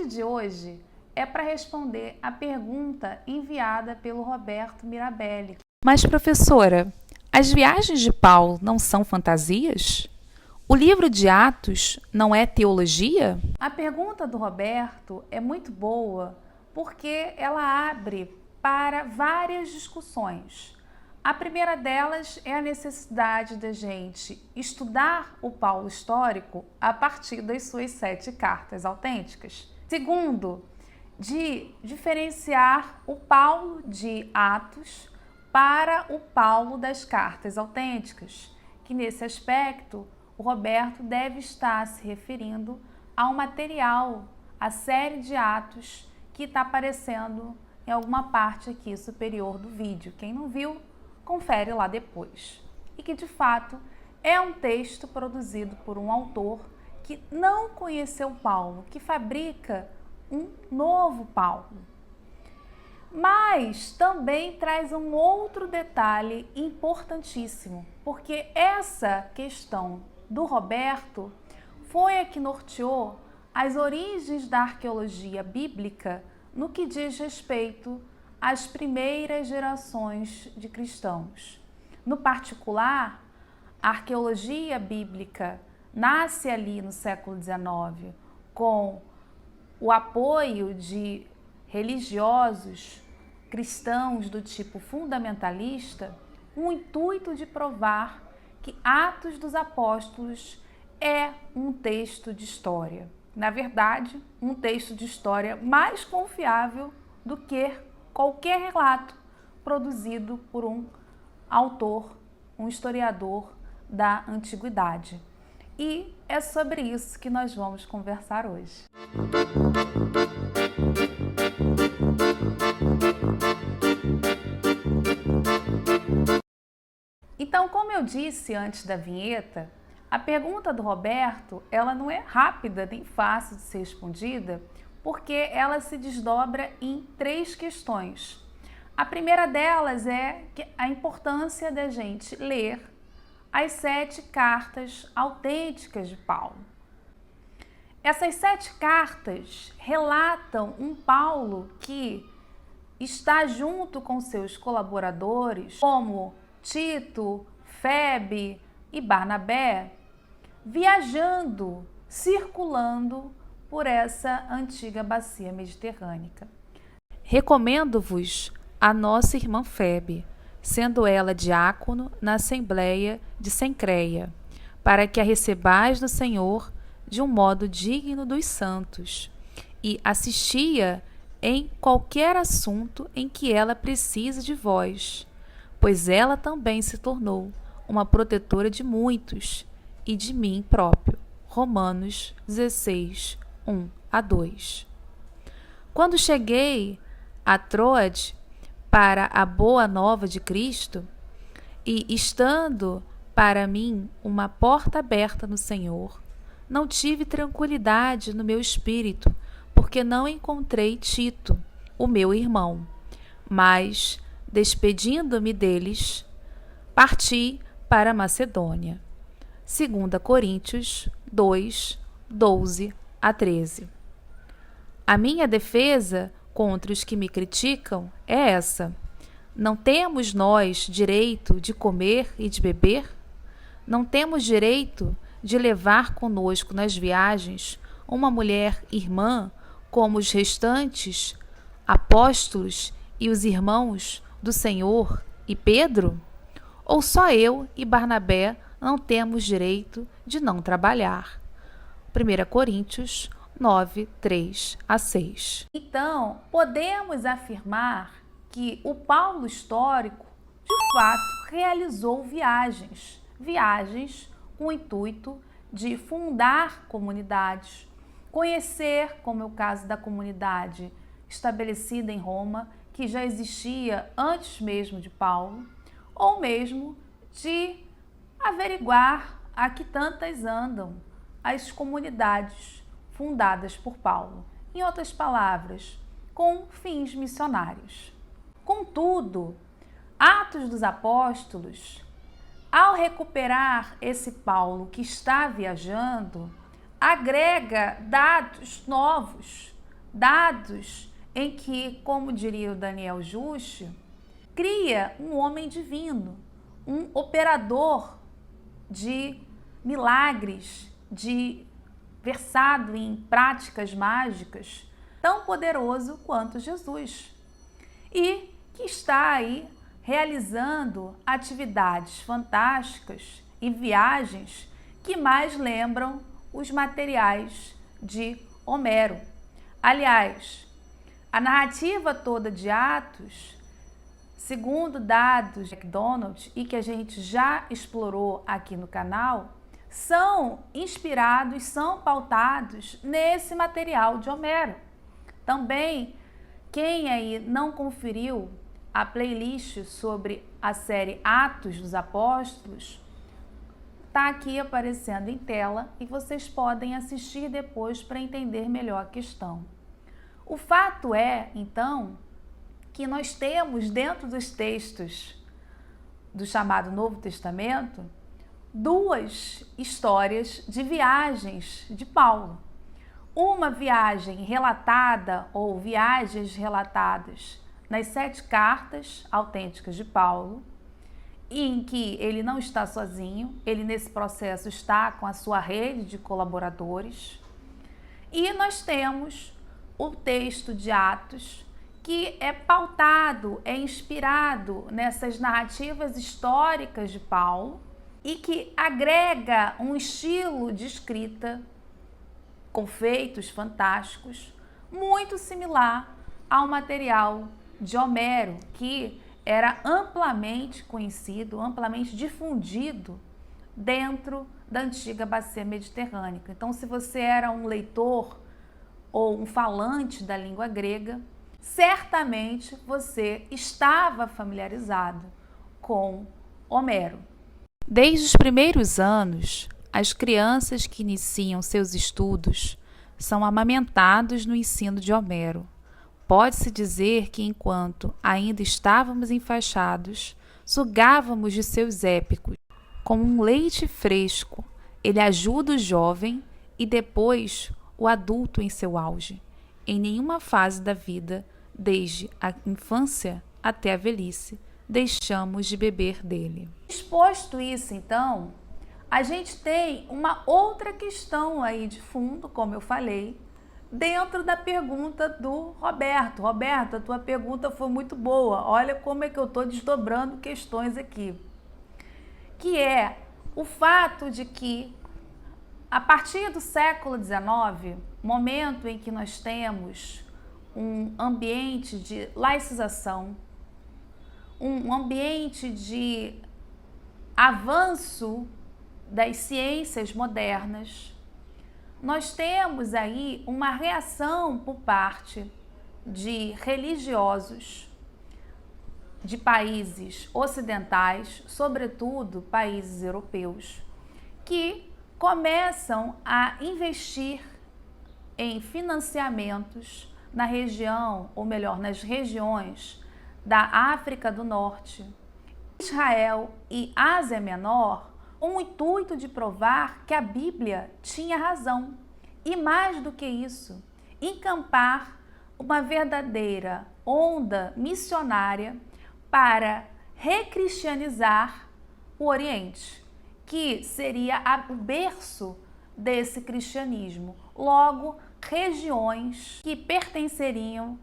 vídeo de hoje é para responder a pergunta enviada pelo Roberto Mirabelli. Mas, professora, as viagens de Paulo não são fantasias? O livro de Atos não é teologia? A pergunta do Roberto é muito boa porque ela abre para várias discussões. A primeira delas é a necessidade da gente estudar o Paulo histórico a partir das suas 7 cartas autênticas. Segundo, de diferenciar o Paulo de Atos para o Paulo das cartas autênticas, que nesse aspecto o Roberto deve estar se referindo ao material, a série de Atos que está aparecendo em alguma parte aqui superior do vídeo. Quem não viu, confere lá depois. E que de fato é um texto produzido por um autor que não conheceu Paulo, que fabrica um novo Paulo. Mas também traz um outro detalhe importantíssimo, porque essa questão do Roberto foi a que norteou as origens da arqueologia bíblica no que diz respeito às primeiras gerações de cristãos. No particular, a arqueologia bíblica nasce ali no século XIX com o apoio de religiosos cristãos do tipo fundamentalista, com o intuito de provar que Atos dos Apóstolos é um texto de história. Na verdade, um texto de história mais confiável do que qualquer relato produzido por um autor, um historiador da antiguidade. E é sobre isso que nós vamos conversar hoje. Então, como eu disse antes da vinheta, a pergunta do Roberto, ela não é rápida nem fácil de ser respondida, porque ela se desdobra em 3 questões. A primeira delas é a importância da gente ler as 7 cartas autênticas de Paulo. Essas 7 cartas relatam um Paulo que está junto com seus colaboradores, como Tito, Febe e Barnabé, viajando, circulando por essa antiga bacia mediterrânea. Recomendo-vos a nossa irmã Febe, sendo ela diácono na Assembleia de Cencreia, para que a recebais no Senhor de um modo digno dos santos, e assistia em qualquer assunto em que ela precise de vós, pois ela também se tornou uma protetora de muitos e de mim próprio. Romanos 16, 1-2. Quando cheguei a Troade para a boa nova de Cristo, e estando para mim uma porta aberta no Senhor, não tive tranquilidade no meu espírito, porque não encontrei Tito, o meu irmão. Mas, despedindo-me deles, parti para a Macedônia. 2 Coríntios 2, 12-13. A minha defesa contra os que me criticam é essa: não temos nós direito de comer e de beber? Não temos direito de levar conosco nas viagens uma mulher irmã, como os restantes apóstolos e os irmãos do Senhor e Pedro? Ou só eu e Barnabé não temos direito de não trabalhar? 1 Coríntios 9, 3-6. Então, podemos afirmar que o Paulo histórico, de fato, realizou viagens com o intuito de fundar comunidades, conhecer, como é o caso da comunidade estabelecida em Roma, que já existia antes mesmo de Paulo, ou mesmo de averiguar a que tantas andam as comunidades fundadas por Paulo. Em outras palavras, com fins missionários. Contudo, Atos dos Apóstolos, ao recuperar esse Paulo que está viajando, agrega dados novos dados em que, como diria o Daniel Juste, cria um homem divino, um operador de milagres, versado em práticas mágicas, tão poderoso quanto Jesus, e que está aí realizando atividades fantásticas e viagens que mais lembram os materiais de Homero. Aliás, a narrativa toda de Atos, segundo dados de McDonald e que a gente já explorou aqui no canal, são inspirados, são pautados nesse material de Homero. Também, quem aí não conferiu a playlist sobre a série Atos dos Apóstolos, está aqui aparecendo em tela e vocês podem assistir depois para entender melhor a questão. O fato é, então, que nós temos dentro dos textos do chamado Novo Testamento duas histórias de viagens de Paulo. Uma viagem relatada ou viagens relatadas nas 7 cartas autênticas de Paulo, em que ele não está sozinho, ele nesse processo está com a sua rede de colaboradores. E nós temos o texto de Atos, que é pautado, é inspirado nessas narrativas históricas de Paulo e que agrega um estilo de escrita com feitos fantásticos, muito similar ao material de Homero, que era amplamente conhecido, amplamente difundido dentro da antiga bacia mediterrânea. Então, se você era um leitor ou um falante da língua grega, certamente você estava familiarizado com Homero. Desde os primeiros anos, as crianças que iniciam seus estudos são amamentados no ensino de Homero. Pode-se dizer que, enquanto ainda estávamos enfaixados, sugávamos de seus épicos. Como um leite fresco, ele ajuda o jovem e depois o adulto em seu auge. Em nenhuma fase da vida, desde a infância até a velhice, deixamos de beber dele. Exposto isso, então, a gente tem uma outra questão aí de fundo, como eu falei, dentro da pergunta do Roberto. Roberto, a tua pergunta foi muito boa. Olha como é que eu estou desdobrando questões aqui. Que é o fato de que, a partir do século XIX, momento em que nós temos um ambiente de laicização, um ambiente de avanço das ciências modernas, nós temos aí uma reação por parte de religiosos de países ocidentais, sobretudo países europeus, que começam a investir em financiamentos na região, ou melhor, nas regiões da África do Norte, Israel e Ásia Menor, com o intuito de provar que a Bíblia tinha razão. E mais do que isso, encampar uma verdadeira onda missionária para recristianizar o Oriente, que seria o berço desse cristianismo. Logo, regiões que pertenceriam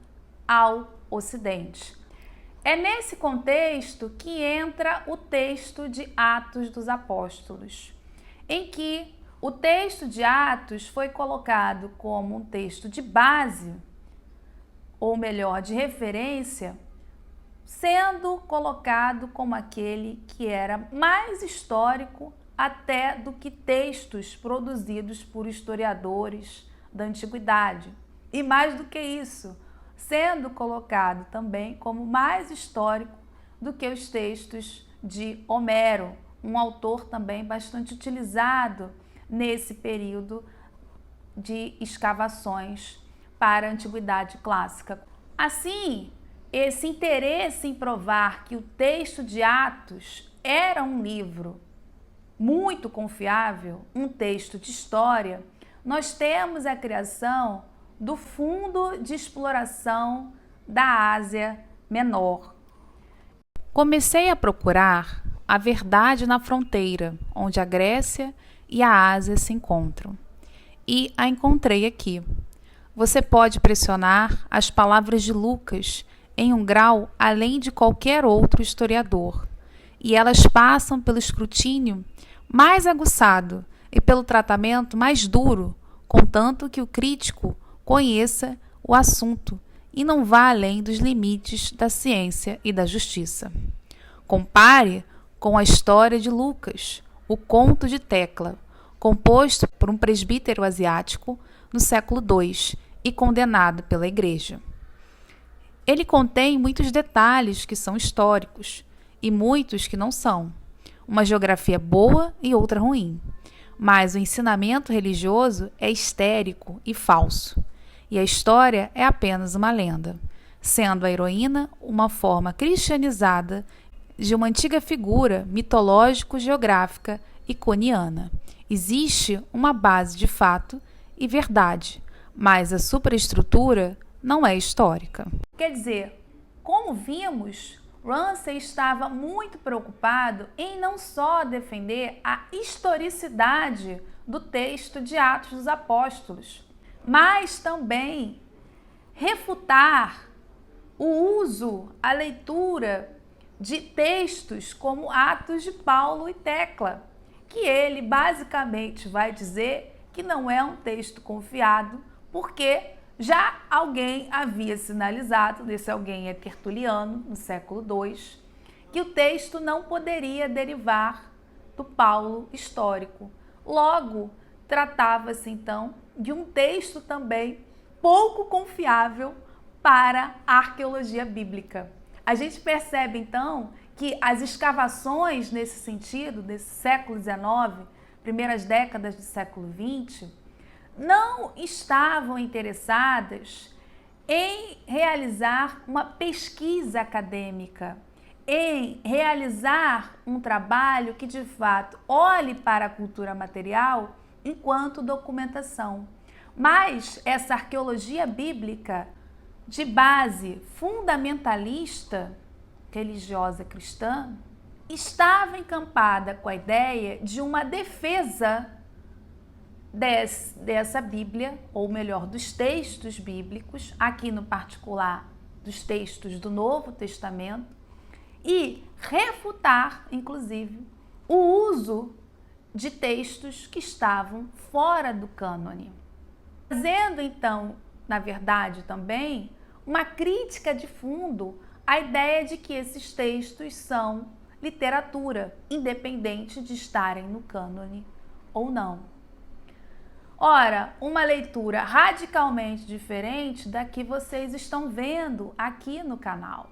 ao Ocidente. É nesse contexto que entra o texto de Atos dos Apóstolos, em que o texto de Atos foi colocado como um texto de base, ou melhor, de referência, sendo colocado como aquele que era mais histórico até do que textos produzidos por historiadores da antiguidade. E mais do que isso, sendo colocado também como mais histórico do que os textos de Homero, um autor também bastante utilizado nesse período de escavações para a antiguidade clássica. Assim, esse interesse em provar que o texto de Atos era um livro muito confiável, um texto de história, nós temos a criação do Fundo de Exploração da Ásia Menor. Comecei a procurar a verdade na fronteira, onde a Grécia e a Ásia se encontram. E a encontrei aqui. Você pode pressionar as palavras de Lucas em um grau além de qualquer outro historiador, e elas passam pelo escrutínio mais aguçado e pelo tratamento mais duro, contanto que o crítico conheça o assunto e não vá além dos limites da ciência e da justiça. Compare com a história de Lucas, o Conto de Tecla, composto por um presbítero asiático no século II e condenado pela Igreja. Ele contém muitos detalhes que são históricos e muitos que não são, uma geografia boa e outra ruim, mas o ensinamento religioso é histérico e falso, e a história é apenas uma lenda, sendo a heroína uma forma cristianizada de uma antiga figura mitológico-geográfica iconiana. Existe uma base de fato e verdade, mas a superestrutura não é histórica. Quer dizer, como vimos, Ramsay estava muito preocupado em não só defender a historicidade do texto de Atos dos Apóstolos, mas também refutar o uso, a leitura de textos como Atos de Paulo e Tecla, que ele basicamente vai dizer que não é um texto confiado, porque já alguém havia sinalizado, esse alguém é Tertuliano, no século II, que o texto não poderia derivar do Paulo histórico. Logo, tratava-se então de um texto também pouco confiável para a arqueologia bíblica. A gente percebe então que as escavações nesse sentido, desse século XIX, primeiras décadas do século XX, não estavam interessadas em realizar uma pesquisa acadêmica, em realizar um trabalho que de fato olhe para a cultura material enquanto documentação. Mas essa arqueologia bíblica de base fundamentalista, religiosa cristã, estava encampada com a ideia de uma defesa dessa Bíblia, ou melhor, dos textos bíblicos, aqui no particular dos textos do Novo Testamento, e refutar, inclusive, o uso de textos que estavam fora do cânone. Fazendo, então, na verdade, também uma crítica de fundo à ideia de que esses textos são literatura, independente de estarem no cânone ou não. Ora, uma leitura radicalmente diferente da que vocês estão vendo aqui no canal,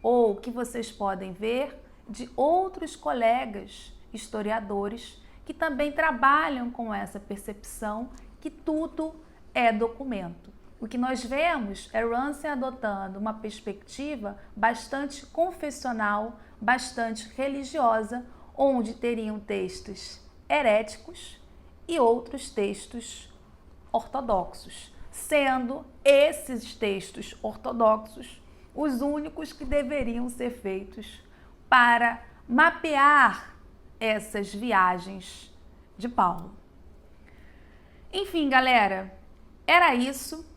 ou que vocês podem ver de outros colegas historiadores que também trabalham com essa percepção que tudo é documento. O que nós vemos é Ramsay adotando uma perspectiva bastante confessional, bastante religiosa, onde teriam textos heréticos e outros textos ortodoxos, sendo esses textos ortodoxos os únicos que deveriam ser feitos para mapear essas viagens de Paulo. Enfim, galera, era isso.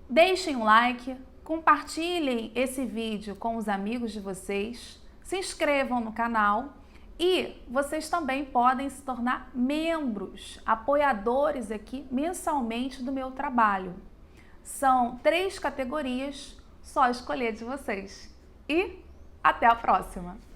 Deixem um like, compartilhem esse vídeo com os amigos de vocês, se inscrevam no canal e vocês também podem se tornar membros, apoiadores aqui mensalmente do meu trabalho. São 3 categorias, só escolher de vocês. E até a próxima!